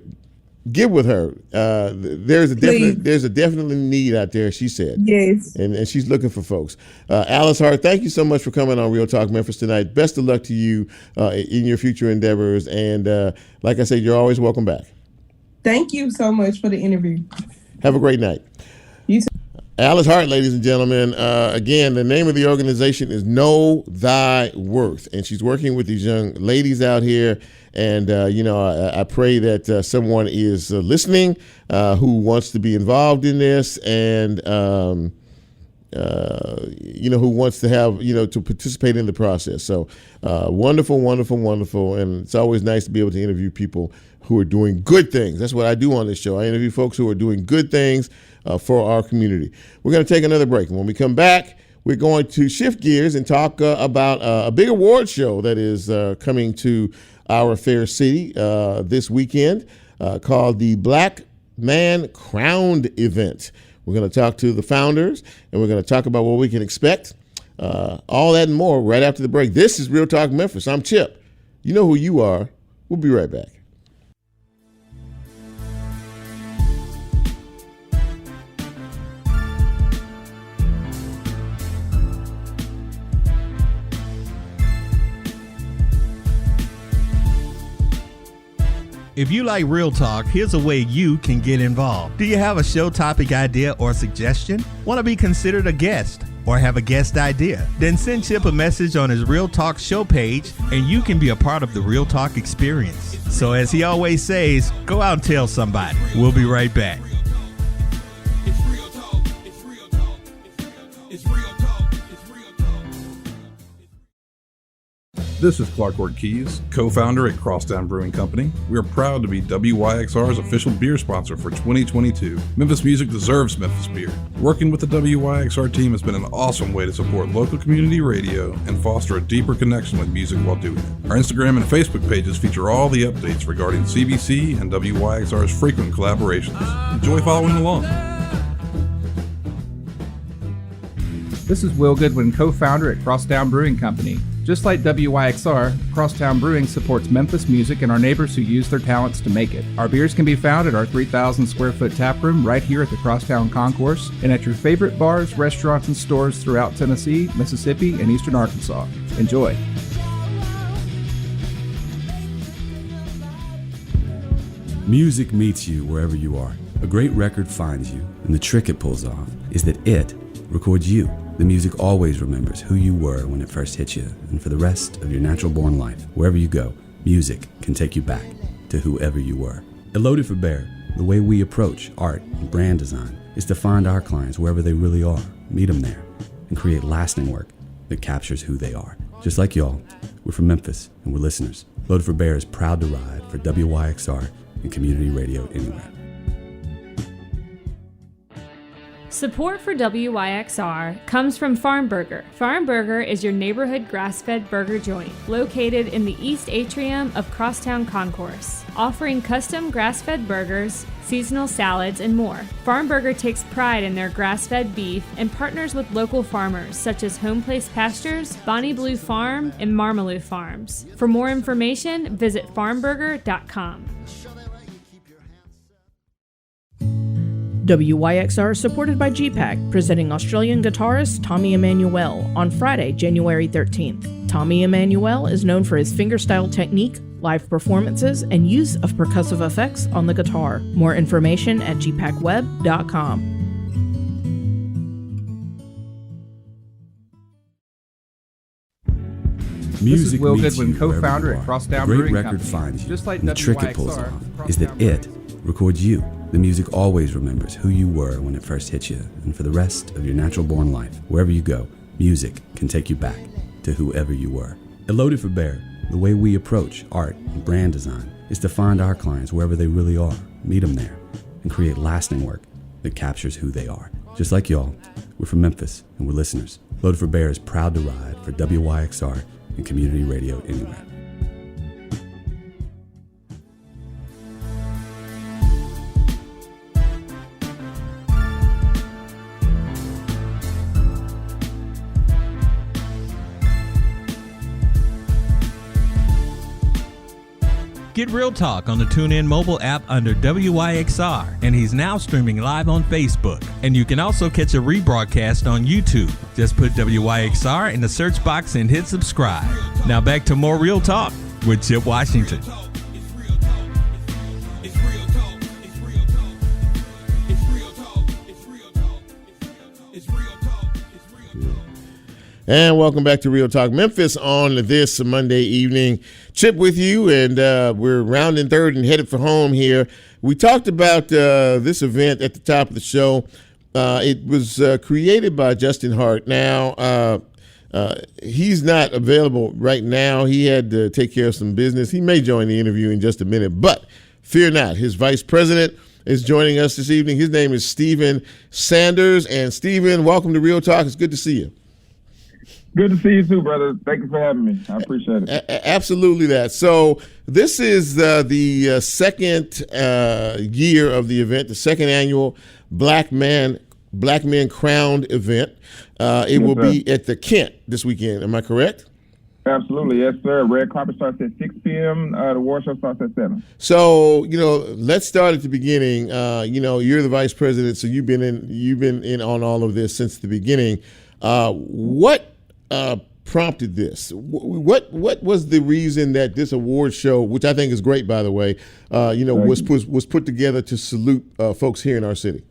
get with her. There's a definitely need out there, she said. Yes. And she's looking for folks. Alyce Hart, thank you so much for coming on Real Talk Memphis tonight. Best of luck to you in your future endeavors. And like I said, you're always welcome back. Thank you so much for the interview. Have a great night. You too. Alyce Hart, ladies and gentlemen. Again, the name of the organization is Know Thy Worth, and she's working with these young ladies out here. And, you know, I pray that someone is listening who wants to be involved in this and, you know, who wants to have, you know, to participate in the process. So wonderful, wonderful, wonderful. And it's always nice to be able to interview people who are doing good things. That's what I do on this show. I interview folks who are doing good things for our community. We're going to take another break. And when we come back, we're going to shift gears and talk about a big award show that is coming to our fair city this weekend called the Black Man Crowned event. We're going to talk to the founders, and we're going to talk about what we can expect. All that and more right after the break. This is Real Talk Memphis. I'm Chip. You know who you are. We'll be right back. If you like Real Talk, here's a way you can get involved. Do you have a show topic idea or suggestion? Want to be considered a guest or have a guest idea? Then send Chip a message on his Real Talk show page and you can be a part of the Real Talk experience. So as he always says, go out and tell somebody. We'll be right back. This is Clark Ortiz, co-founder at Crosstown Brewing Company. We are proud to be WYXR's official beer sponsor for 2022. Memphis music deserves Memphis beer. Working with the WYXR team has been an awesome way to support local community radio and foster a deeper connection with music while doing it. Our Instagram and Facebook pages feature all the updates regarding CBC and WYXR's frequent collaborations. Enjoy following along. This is Will Goodwin, co-founder at Crosstown Brewing Company. Just like WYXR, Crosstown Brewing supports Memphis music and our neighbors who use their talents to make it. Our beers can be found at our 3,000 square foot tap room right here at the Crosstown Concourse and at your favorite bars, restaurants, and stores throughout Tennessee, Mississippi, and eastern Arkansas. Enjoy. Music meets you wherever you are. A great record finds you, and the trick it pulls off is that it records you. The music always remembers who you were when it first hit you, and for the rest of your natural-born life, wherever you go, music can take you back to whoever you were. At Loaded for Bear, the way we approach art and brand design is to find our clients wherever they really are, meet them there, and create lasting work that captures who they are. Just like y'all, we're from Memphis, and we're listeners. Loaded for Bear is proud to ride for WYXR and community radio anywhere. Support for WYXR comes from Farm Burger. Farm Burger is your neighborhood grass-fed burger joint located in the East Atrium of Crosstown Concourse, offering custom grass-fed burgers, seasonal salads, and more. Farm Burger takes pride in their grass-fed beef and partners with local farmers such as Home Place Pastures, Bonnie Blue Farm, and Marmalou Farms. For more information, visit farmburger.com. WYXR is supported by GPAC, presenting Australian guitarist Tommy Emmanuel on Friday, January 13th. Tommy Emmanuel is known for his fingerstyle technique, live performances, and use of percussive effects on the guitar. More information at gpacweb.com. This is Will Goodwin, co-founder at Crosstown Brewing Company. A great record finds you, Just like and the trick it pulls WYXR, off is that it records you. The music always remembers who you were when it first hit you, and for the rest of your natural-born life, wherever you go, music can take you back to whoever you were. At Loaded for Bear, the way we approach art and brand design is to find our clients wherever they really are, meet them there, and create lasting work that captures who they are. Just like y'all, we're from Memphis and we're listeners. Loaded for Bear is proud to ride for WYXR and community radio anywhere. Get Real Talk on the TuneIn mobile app under WYXR, and he's now streaming live on Facebook. And you can also catch a rebroadcast on YouTube. Just put WYXR in the search box and hit subscribe. Now back to more Real Talk with Chip Washington. And welcome back to Real Talk Memphis on this Monday evening. Chip with you, and we're rounding third and headed for home here. We talked about this event at the top of the show. It was created by Justin Hart. Now, he's not available right now. He had to take care of some business. He may join the interview in just a minute, but fear not. His vice president is joining us this evening. His name is Stephen Sanders. And Stephen, welcome to Real Talk. It's good to see you. Good to see you too, brother. Thank you for having me. I appreciate it. Absolutely that. So this is the second year of the event, the second annual Black Men Crowned event. It will be at the Kent this weekend. Am I correct? Absolutely. Yes, sir. Red carpet starts at 6 p.m. The award show starts at 7. So, let's start at the beginning. You're the vice president, so you've been in on all of this since the beginning. What prompted this? What was the reason that this award show, which I think is great, by the way, was put together to salute folks here in our city?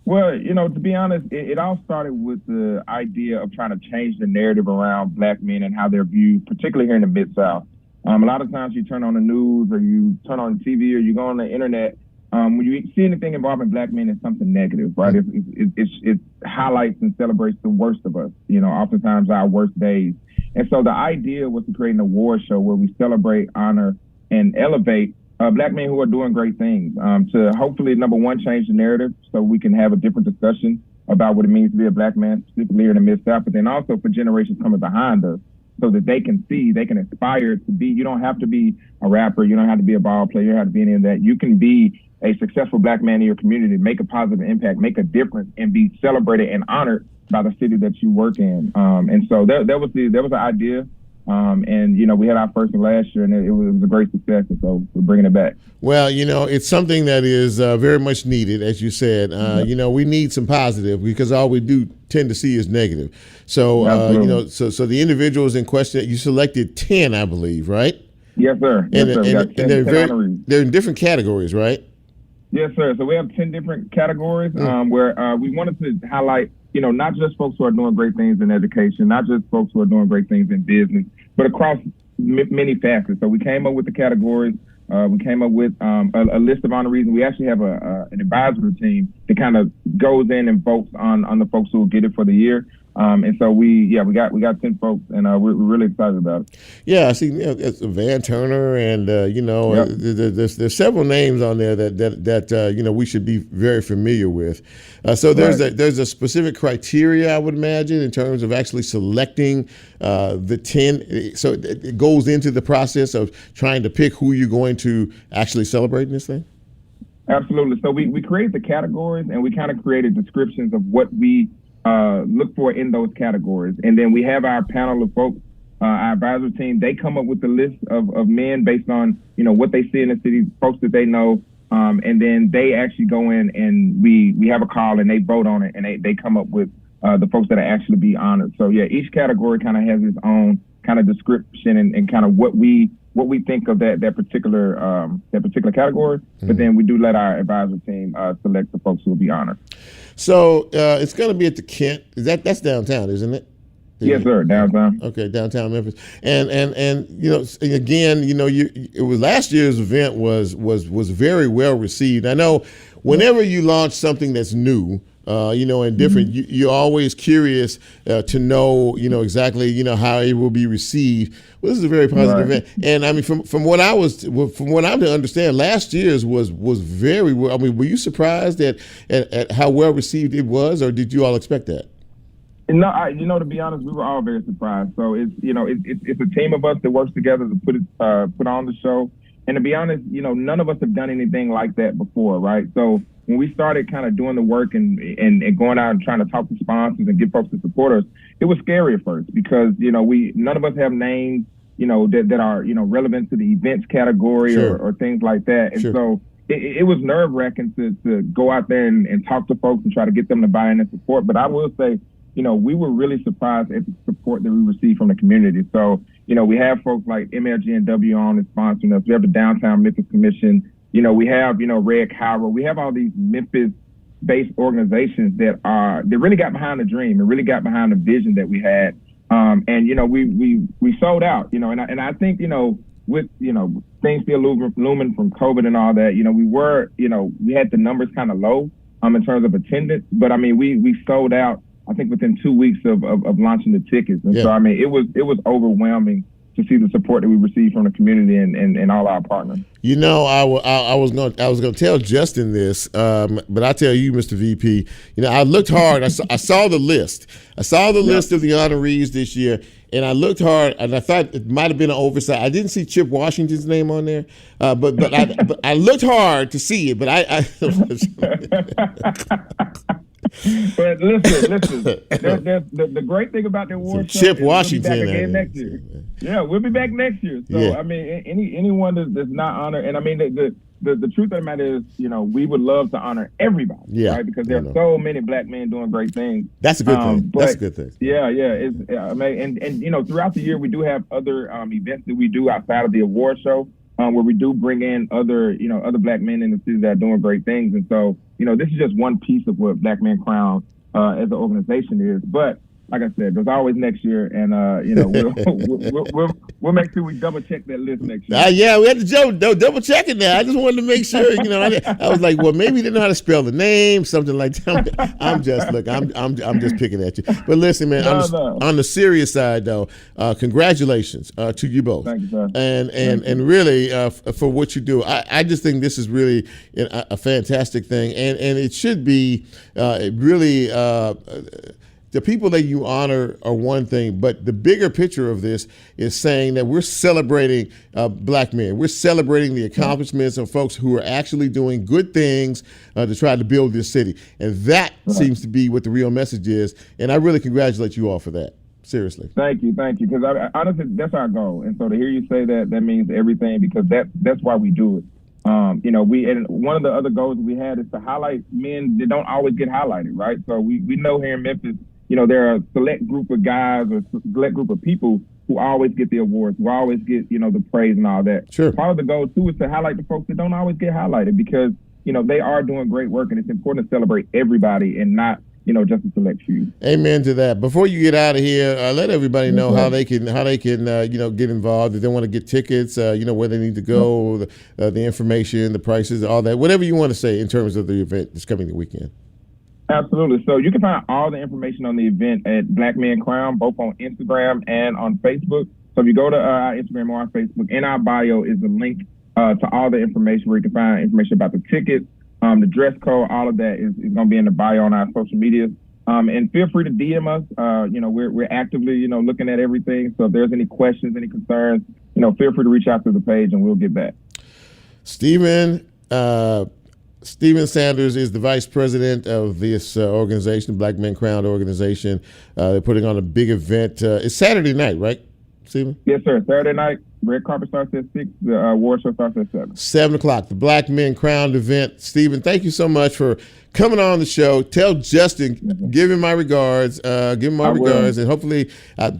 Well, to be honest, it all started with the idea of trying to change the narrative around Black men and how they're viewed, particularly here in the Mid-South. A lot of times you turn on the news or you turn on TV or you go on the internet, when you see anything involving Black men, it's something negative, right? It highlights and celebrates the worst of us, oftentimes our worst days. And so the idea was to create an award show where we celebrate, honor, and elevate Black men who are doing great things, to hopefully, number one, change the narrative so we can have a different discussion about what it means to be a Black man, specifically here in the Mid-South, but then also for generations coming behind us so that they can see, they can aspire to be. You don't have to be a rapper. You don't have to be a ball player. You don't have to be any of that. You can be a successful Black man in your community, make a positive impact, make a difference, and be celebrated and honored by the city that you work in. And so that was the idea. And we had our first one last year, and it was a great success. And so we're bringing it back. Well, it's something that is very much needed, as you said. We need some positive because all we do tend to see is negative. So, so the individuals in question, you selected 10, I believe, right? Yes, sir. And they're in different categories, right? Yes, sir. So we have 10 different categories where we wanted to highlight, not just folks who are doing great things in education, not just folks who are doing great things in business, but across many facets. So we came up with the categories. We came up with a list of honorees, and we actually have an advisory team that kind of goes in and votes on the folks who will get it for the year. And so we got 10 folks, and we're really excited about it. Yeah, I see. It's Van Turner, and there's several names on there that we should be very familiar with. So there's a specific criteria, I would imagine, in terms of actually selecting the 10. So it goes into the process of trying to pick who you're going to actually celebrate in this thing. Absolutely. So we create the categories, and we kind of created descriptions of what we look for in those categories. And then we have our panel of folks, our advisor team. They come up with the list of men based on, what they see in the city, folks that they know. And then they actually go in and we have a call and they vote on it, and they come up with the folks that are actually be honored. So yeah, each category kind of has its own kind of description and kind of what we think of that particular category. Mm-hmm. But then we do let our advisor team select the folks who will be honored. So it's going to be at the Kent. That's downtown, isn't it? Yes, sir. Downtown. Okay, downtown Memphis. And again, it was last year's event was very well received. I know whenever you launch something that's new, and different. You're always curious to know, exactly, how it will be received. Well, this is a very positive event, and I mean, from what I to understand, last year's was very well. I mean, were you surprised at how well received it was, or did you all expect that? No, to be honest, we were all very surprised. So it's a team of us that works together to put on the show. And to be honest, none of us have done anything like that before, right? So when we started kind of doing the work and going out and trying to talk to sponsors and get folks to support us, it was scary at first because, none of us have names, that are, relevant to the events category or things like that. And so it was nerve wracking to go out there and talk to folks and try to get them to buy in and support. But I will say, we were really surprised at the support that we received from the community. So, we have folks like MLG and W on as sponsoring us. We have the Downtown Memphis Commission. We have, Red Cairo. We have all these Memphis-based organizations that really got behind the dream and really got behind the vision that we had. We sold out, and I think, with, things still looming from COVID and all that, we had the numbers kind of low in terms of attendance. But, I mean, we sold out, I think, within 2 weeks of launching the tickets. And so, I mean, it was overwhelming to see the support that we received from the community and all our partners. I was going to tell Justin this, but I tell you, Mr. VP, I looked hard. I saw the list. I saw the list of the honorees this year, and I looked hard, and I thought it might have been an oversight. I didn't see Chip Washington's name on there, but I looked hard to see it, but I But listen. The great thing about the award show Chip is Washington we'll be back again next year. Yeah, we'll be back next year. So I mean, anyone that's not honored, and I mean the truth of the matter is, we would love to honor everybody, right? Because there are so many Black men doing great things. That's a good thing. That's a good thing. Yeah. It's and throughout the year we do have other events that we do outside of the award show. Where we do bring in other Black men in the city that are doing great things. And so, this is just one piece of what Black Men Crown as an organization is. But like I said, there's always next year, and we'll make sure we double check that list next year. We had to double check it now. I just wanted to make sure. I was like, well, maybe they know how to spell the name, something like that. I'm just picking at you. But listen, man, on the serious side, though, congratulations to you both. Thank you, sir. And really for what you do. I just think this is really a fantastic thing, and it should be really. The people that you honor are one thing, but the bigger picture of this is saying that we're celebrating Black men. We're celebrating the accomplishments of folks who are actually doing good things to try to build this city. And that seems to be what the real message is. And I really congratulate you all for that. Seriously. Thank you. Because honestly, that's our goal. And so to hear you say that means everything, because that's why we do it. And one of the other goals we had is to highlight men that don't always get highlighted, right? So we know here in Memphis, there are a select group of guys or select group of people who always get the awards, who always get, the praise and all that. Sure. Part of the goal, too, is to highlight the folks that don't always get highlighted because, they are doing great work, and it's important to celebrate everybody and not, just a select few. Amen to that. Before you get out of here, let everybody know how they can get involved if they want to get tickets, where they need to go, the information, the prices, all that, whatever you want to say in terms of the event that's coming the weekend. Absolutely. So you can find all the information on the event at Black Men Crown, both on Instagram and on Facebook. So if you go to our Instagram or our Facebook, in our bio is a link to all the information where you can find information about the tickets, the dress code, all of that is going to be in the bio on our social media. And feel free to DM us. We're actively, looking at everything. So if there's any questions, any concerns, feel free to reach out to the page and we'll get back. Stephen Sanders is the vice president of this organization, Black Men Crown organization. They're putting on a big event. It's Saturday night, right, Stephen? Yes, sir. Saturday night. Red carpet starts at 6. The award show starts at 7. 7 o'clock, the Black Men Crown event. Stephen, thank you so much for coming on the show. Tell Justin, give him my regards. And hopefully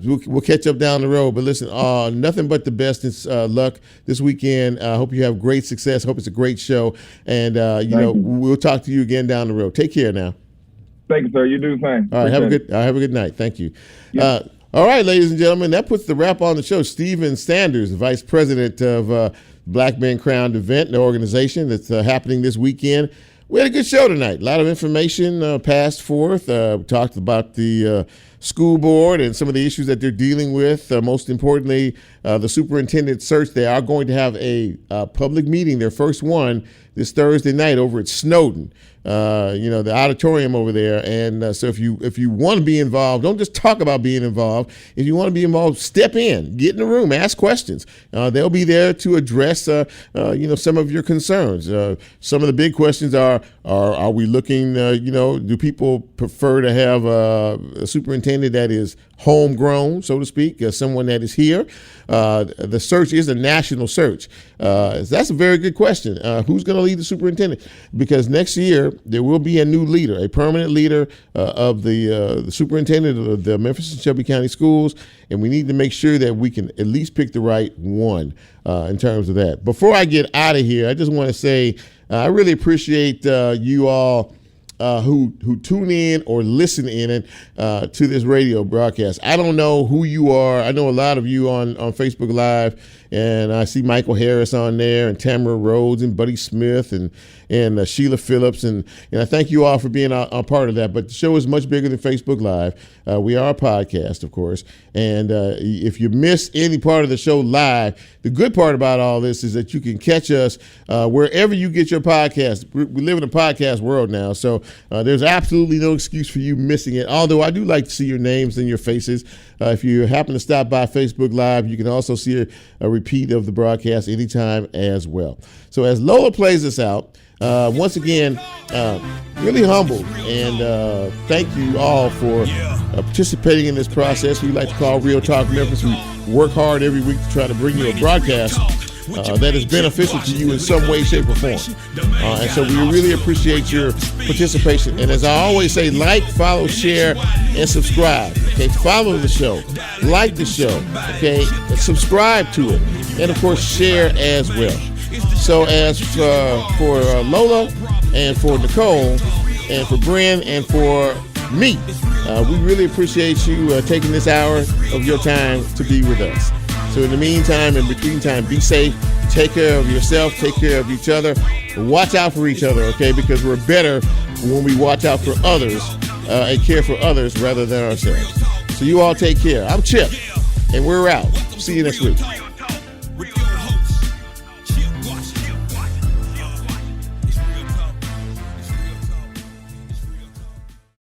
we'll catch up down the road. But listen, nothing but the best luck this weekend. I hope you have great success. Hope it's a great show. And, we'll talk to you again down the road. Take care now. Thank you, sir. You do the same. All right, have a good night. Thank you. Yep. All right, ladies and gentlemen, that puts the wrap on the show. Stephen Sanders, Vice President of Black Men Crown event, the organization that's happening this weekend We had a good show tonight. A lot of information passed forth. We talked about the school board and some of the issues that they're dealing with. Most importantly, the superintendent search. They are going to have a public meeting, their first one, this Thursday night over at Snowden. The auditorium over there. And so if you want to be involved, don't just talk about being involved. If you want to be involved, step in, get in the room, ask questions. They'll be there to address, some of your concerns. Some of the big questions are we looking, do people prefer to have a superintendent that is homegrown, so to speak, someone that is here? The search is a national search. That's a very good question. Who's going to lead the superintendent? Because next year there will be a new leader, a permanent leader of the superintendent of the Memphis and Shelby County Schools, and we need to make sure that we can at least pick the right one in terms of that. Before I get out of here, I just want to say I really appreciate you all who tune in or listen in to this radio broadcast. I don't know who you are. I know a lot of you on Facebook Live, and I see Michael Harris on there, and Tamara Rhodes, and Buddy Smith, and Sheila Phillips, and I thank you all for being a part of that. But the show is much bigger than Facebook Live. We are a podcast, of course, and if you miss any part of the show live, the good part about all this is that you can catch us wherever you get your podcast. We live in a podcast world now, so there's absolutely no excuse for you missing it, although I do like to see your names and your faces. If you happen to stop by Facebook Live, you can also see a repeat of the broadcast anytime as well. So as Lola plays us out, once again, really humbled, and thank you all for participating in this process we like to call Real Talk Memphis. We work hard every week to try to bring you a broadcast that is beneficial to you in some way, shape, or form. And so we really appreciate your participation. And as I always say, like, follow, share, and subscribe. Okay, follow the show, like the show, okay, and subscribe to it, and of course share as well. So as for Lola, and for Nicole, and for Bryn, and for me, we really appreciate you taking this hour of your time to be with us. So in the meantime, in between time, be safe, take care of yourself, take care of each other, watch out for each other, okay? Because we're better when we watch out for others and care for others rather than ourselves. So you all take care. I'm Chip, and we're out. See you next week.